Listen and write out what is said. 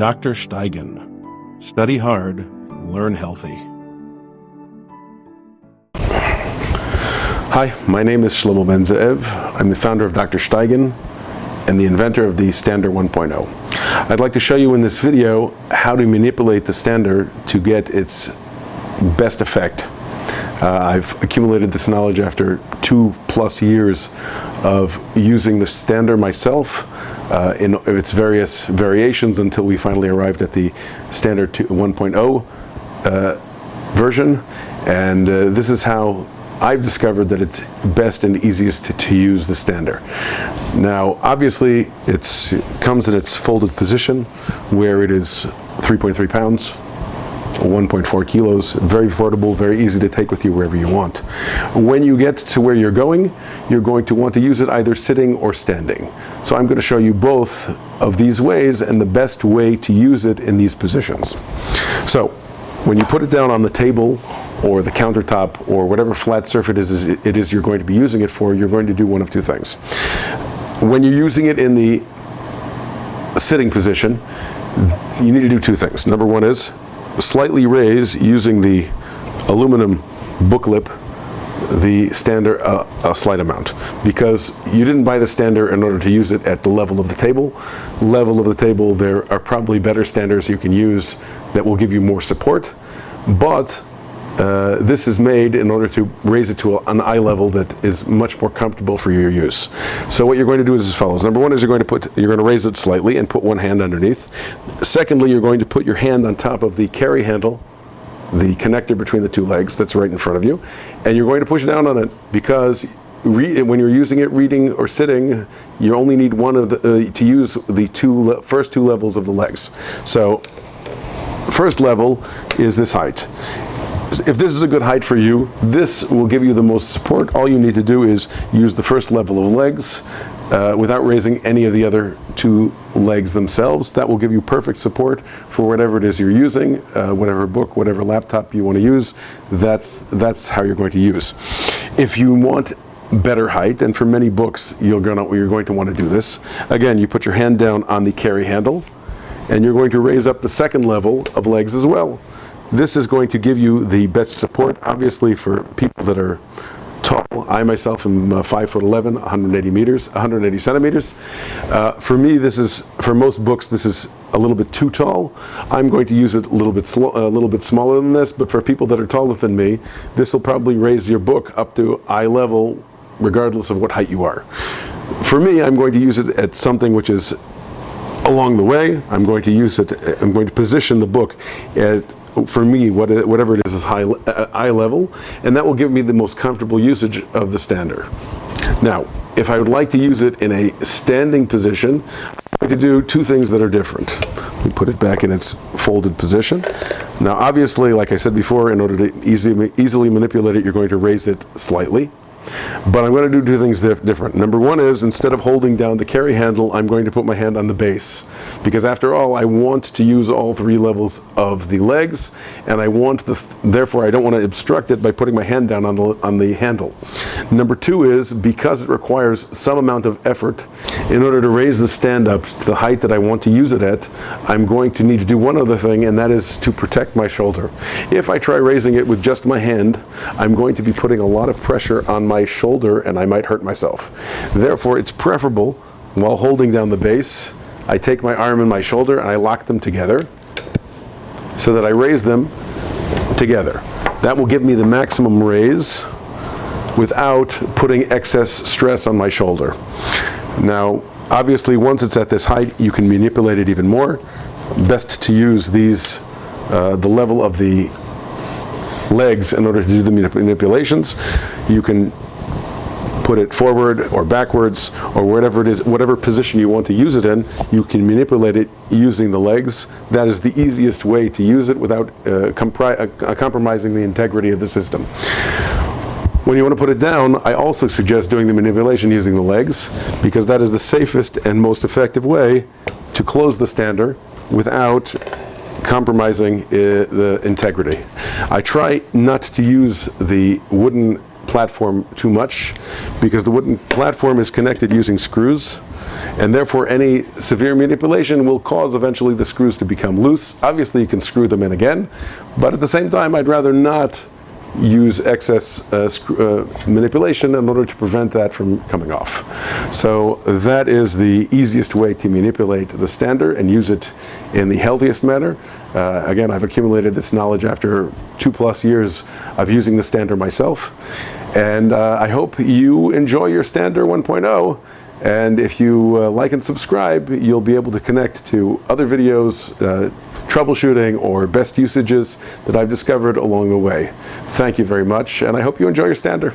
Dr. Shtaygen. Study hard, learn healthy. Hi, my name is Shlomo Ben Ze'ev. I'm the founder of Dr. Shtaygen and the inventor of the Stander 1.0. I'd like to show you in this video how to manipulate the Stander to get its best effect. I've accumulated this knowledge after 2+ years of using the Stander myself in its various variations until we finally arrived at the Stander 1.0 version. And this is how I've discovered that it's best and easiest to use the Stander. Now, obviously, it comes in its folded position where it is 3.3 pounds. 1.4 kilos, very portable, very easy to take with you wherever you want. When you get to where you're going to want to use it either sitting or standing. So I'm going to show you both of these ways and the best way to use it in these positions. So when you put it down on the table or the countertop or whatever flat surface it is you're going to be using it for, you're going to do one of two things. When you're using it in the sitting position, you need to do two things. Number one is slightly raise, using the aluminum book lip, the Stander a slight amount, because you didn't buy the Stander in order to use it at the level of the table. There are probably better Standers you can use that will give you more support, but this is made in order to raise it to an eye level that is much more comfortable for your use. So what you're going to do is as follows. Number one is you're going to raise it slightly and put one hand underneath. Secondly, you're going to put your hand on top of the carry handle, the connector between the two legs that's right in front of you, and you're going to push down on it, because when you're using it reading or sitting, you only need one of the to use the first two levels of the legs. So first level is this height. If this is a good height for you, this will give you the most support. All you need to do is use the first level of legs without raising any of the other two legs themselves. That will give you perfect support for whatever it is you're using, whatever book, whatever laptop you want to use. That's how you're going to use. If you want better height, and for many books you're going to want to do this, again, you put your hand down on the carry handle and you're going to raise up the second level of legs as well. This is going to give you the best support, obviously, for people that are tall. I myself am 5'11", 180 centimeters. For me, for most books, this is a little bit too tall. I'm going to use it a little bit smaller than this, but for people that are taller than me, this will probably raise your book up to eye level, regardless of what height you are. For me, I'm going to use it at something which is along the way. I'm going to position the book at, for me, whatever it is eye level, and that will give me the most comfortable usage of the Stander. Now, if I would like to use it in a standing position, I'm going to do two things that are different. We put it back in its folded position. Now, obviously, like I said before, in order to easily manipulate it, you're going to raise it slightly. But I'm going to do two things different. Number one is, instead of holding down the carry handle, I'm going to put my hand on the base, because after all, I want to use all three levels of the legs, and therefore I don't want to obstruct it by putting my hand down on the handle. Number two is, because it requires some amount of effort in order to raise the stand up to the height that I want to use it at, I'm going to need to do one other thing, and that is to protect my shoulder. If I try raising it with just my hand, I'm going to be putting a lot of pressure on my shoulder, and I might hurt myself. Therefore, it's preferable, while holding down the base, I take my arm and my shoulder and I lock them together so that I raise them together. That will give me the maximum raise without putting excess stress on my shoulder. Now, obviously, once it's at this height, you can manipulate it even more. Best to use the level of the legs in order to do the manipulations. You can put it forward or backwards or whatever it is, whatever position you want to use it in, you can manipulate it using the legs. That is the easiest way to use it without compromising the integrity of the system. When you want to put it down, I also suggest doing the manipulation using the legs, because that is the safest and most effective way to close the Stander without compromising the integrity. I try not to use the wooden platform too much, because the wooden platform is connected using screws, and therefore any severe manipulation will cause eventually the screws to become loose. Obviously you can screw them in again, but at the same time I'd rather not use excess manipulation in order to prevent that from coming off. So that is the easiest way to manipulate the Stander and use it in the healthiest manner. Again, I've accumulated this knowledge after 2+ years of using the Stander myself, and I hope you enjoy your Stander 1.0. And if you like and subscribe, you'll be able to connect to other videos, troubleshooting, or best usages that I've discovered along the way. Thank you very much, and I hope you enjoy your Stander.